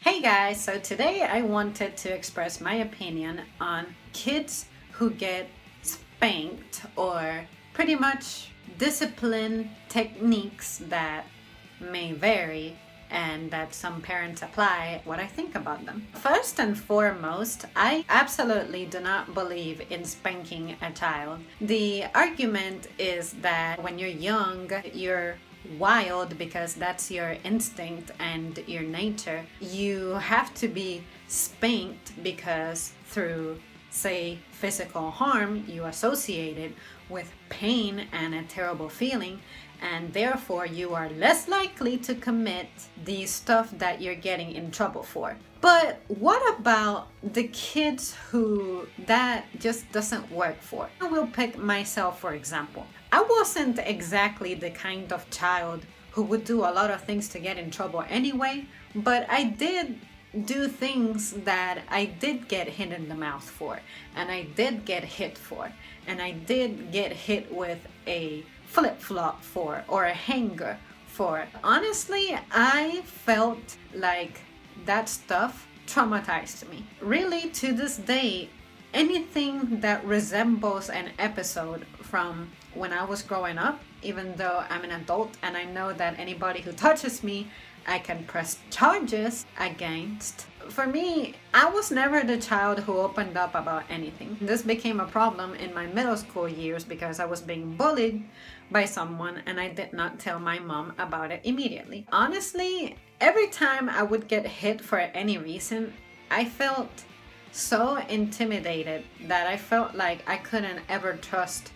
Hey guys, so today I wanted to express my opinion on kids who get spanked or pretty much discipline techniques that may vary and that some parents apply, what I think about them. First and foremost, I absolutely do not believe in spanking a child. The argument is that when you're young, you're wild because that's your instinct and your nature. You have to be spanked because through, say, physical harm, you associate it with pain and a terrible feeling, and therefore you are less likely to commit the stuff that you're getting in trouble for. But what about the kids who that just doesn't work for? I will pick myself for example. I wasn't exactly the kind of child who would do a lot of things to get in trouble anyway, but I did do things that I did get hit in the mouth for, and I did get hit for, and I did get hit with a flip-flop for, or a hanger for. Honestly, I felt like that stuff traumatized me. Really, to this day, anything that resembles an episode from when I was growing up, even though I'm an adult and I know that anybody who touches me, I can press charges against. For me, I was never the child who opened up about anything. This became a problem in my middle school years because I was being bullied by someone and I did not tell my mom about it immediately. Honestly, every time I would get hit for any reason, I felt so intimidated that I felt like I couldn't ever trust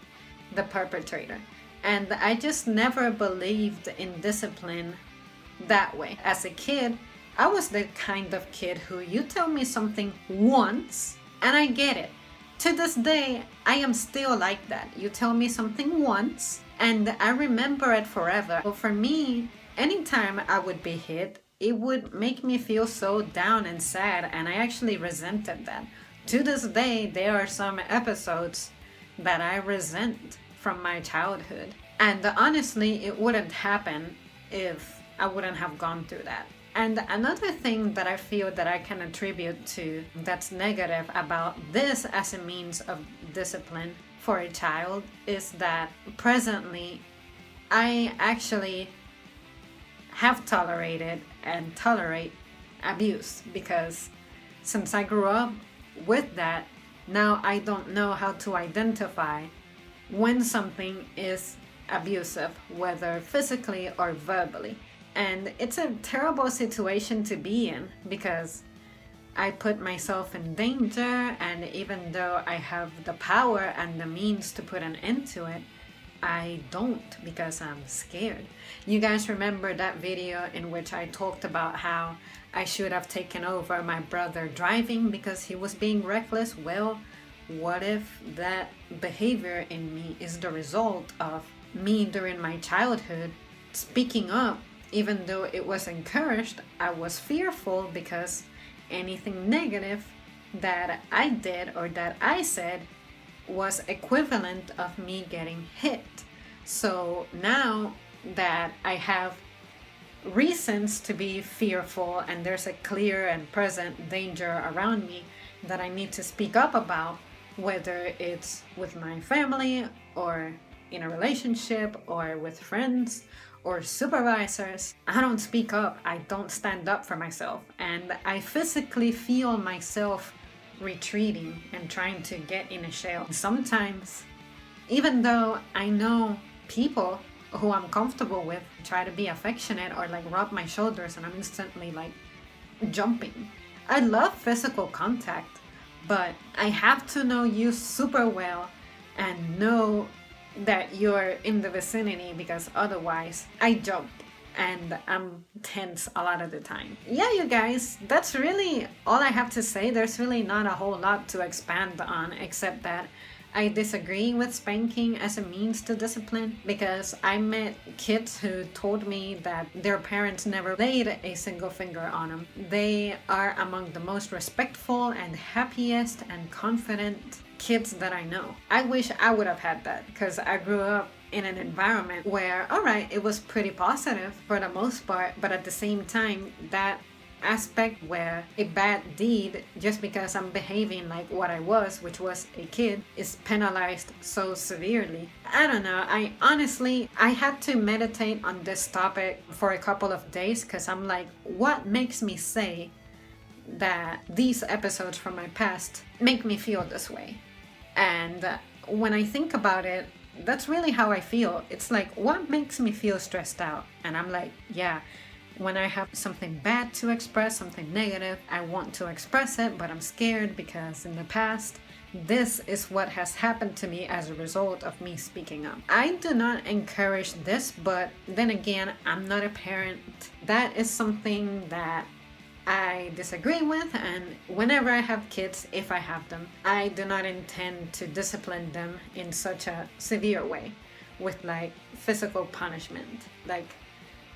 the perpetrator. And I just never believed in discipline that way. As a kid, I was the kind of kid who you tell me something once and I get it. To this day, I am still like that. You tell me something once and I remember it forever. But for me, anytime I would be hit, it would make me feel so down and sad, and I actually resented that. To this day, there are some episodes that I resent from my childhood. And honestly, it wouldn't happen if I wouldn't have gone through that. And another thing that I feel that I can attribute to that's negative about this as a means of discipline for a child is that presently I actually have tolerated and tolerate abuse, because since I grew up with that, now I don't know how to identify when something is abusive, whether physically or verbally. And it's a terrible situation to be in because I put myself in danger, and even though I have the power and the means to put an end to it, I don't, because I'm scared. You guys remember that video in which I talked about how I should have taken over my brother driving because he was being reckless? Well, what if that behavior in me is the result of me during my childhood speaking up? Even though it was encouraged, I was fearful because anything negative that I did or that I said was equivalent of me getting hit. So now that I have reasons to be fearful and there's a clear and present danger around me that I need to speak up about, whether it's with my family or in a relationship or with friends or supervisors, I don't speak up. I don't stand up for myself, and I physically feel myself retreating and trying to get in a shell. Sometimes, even though I know people who I'm comfortable with try to be affectionate or like rub my shoulders, and I'm instantly like jumping. I love physical contact, but I have to know you super well and know that you're in the vicinity, because otherwise I jump and I'm tense a lot of the time. Yeah, you guys, that's really all I have to say. There's really not a whole lot to expand on, except that I disagree with spanking as a means to discipline, because I met kids who told me that their parents never laid a single finger on them. They are among the most respectful and happiest and confident kids that I know. I wish I would have had that, because I grew up in an environment where, all right, it was pretty positive for the most part, but at the same time, that aspect where a bad deed, just because I'm behaving like what I was, which was a kid, is penalized so severely. I don't know. I had to meditate on this topic for a couple of days because I'm like, what makes me say that these episodes from my past make me feel this way? And when I think about it, that's really how I feel. It's like, what makes me feel stressed out? And I'm like, yeah, when I have something bad to express, something negative, I want to express it, but I'm scared because in the past, this is what has happened to me as a result of me speaking up. I do not encourage this, but then again, I'm not a parent. That is something that I disagree with, and whenever I have kids, if I have them, I do not intend to discipline them in such a severe way with like physical punishment. Like,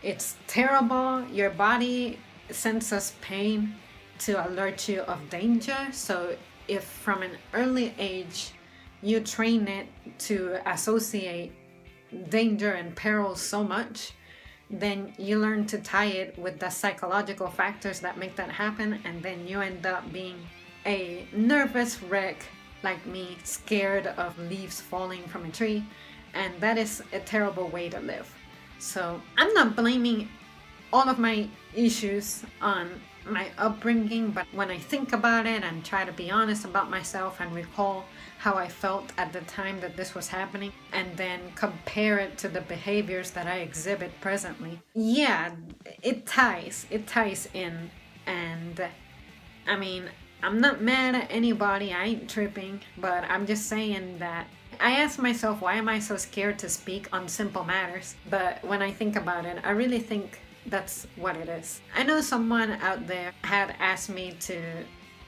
it's terrible. Your body sends us pain to alert you of danger. So if from an early age you train it to associate danger and peril so much, then you learn to tie it with the psychological factors that make that happen, and then you end up being a nervous wreck like me, scared of leaves falling from a tree, and that is a terrible way to live. So I'm not blaming all of my issues on my upbringing, but when I think about it and try to be honest about myself and recall how I felt at the time that this was happening, and then compare it to the behaviors that I exhibit presently, yeah, it ties in. And I mean, I'm not mad at anybody, I ain't tripping, but I'm just saying that I ask myself, why am I so scared to speak on simple matters? But when I think about it, I really think that's what it is. I know someone out there had asked me to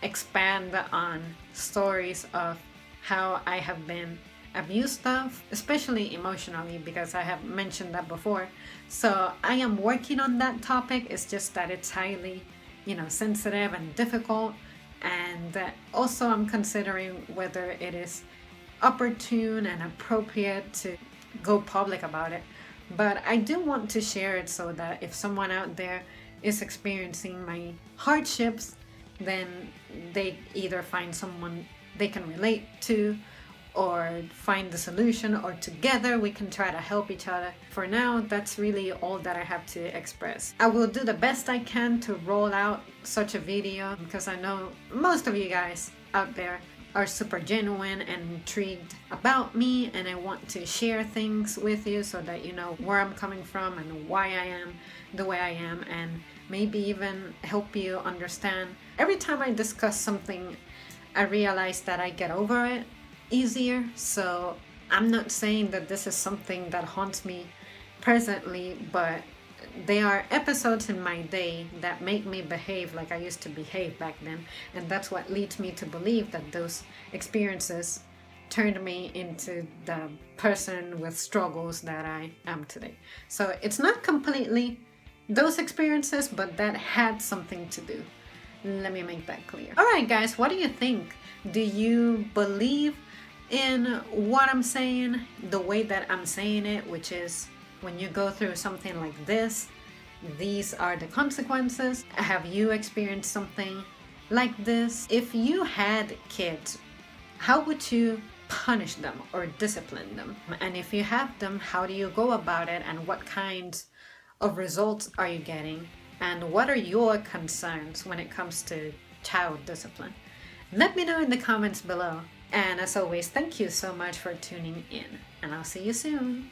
expand on stories of how I have been abused of, especially emotionally, because I have mentioned that before. So I am working on that topic. It's just that it's highly, sensitive and difficult. And also I'm considering whether it is opportune and appropriate to go public about it. But I do want to share it so that if someone out there is experiencing my hardships, then they either find someone they can relate to, or find the solution, or together we can try to help each other. For now, that's really all that I have to express. I will do the best I can to roll out such a video, because I know most of you guys out there are super genuine and intrigued about me, and I want to share things with you so that you know where I'm coming from and why I am the way I am, and maybe even help you understand. Every time I discuss something, I realize that I get over it easier. So I'm not saying that this is something that haunts me presently, but there are episodes in my day that make me behave like I used to behave back then, and that's what leads me to believe that those experiences turned me into the person with struggles that I am today. So it's not completely those experiences, but that had something to do. Let me make that clear. Alright guys, what do you think? Do you believe in what I'm saying, the way that I'm saying it, which is when you go through something like this, these are the consequences? Have you experienced something like this? If you had kids, how would you punish them or discipline them? And if you have them, how do you go about it, and what kinds of results are you getting? And what are your concerns when it comes to child discipline? Let me know in the comments below. And as always, thank you so much for tuning in, and I'll see you soon.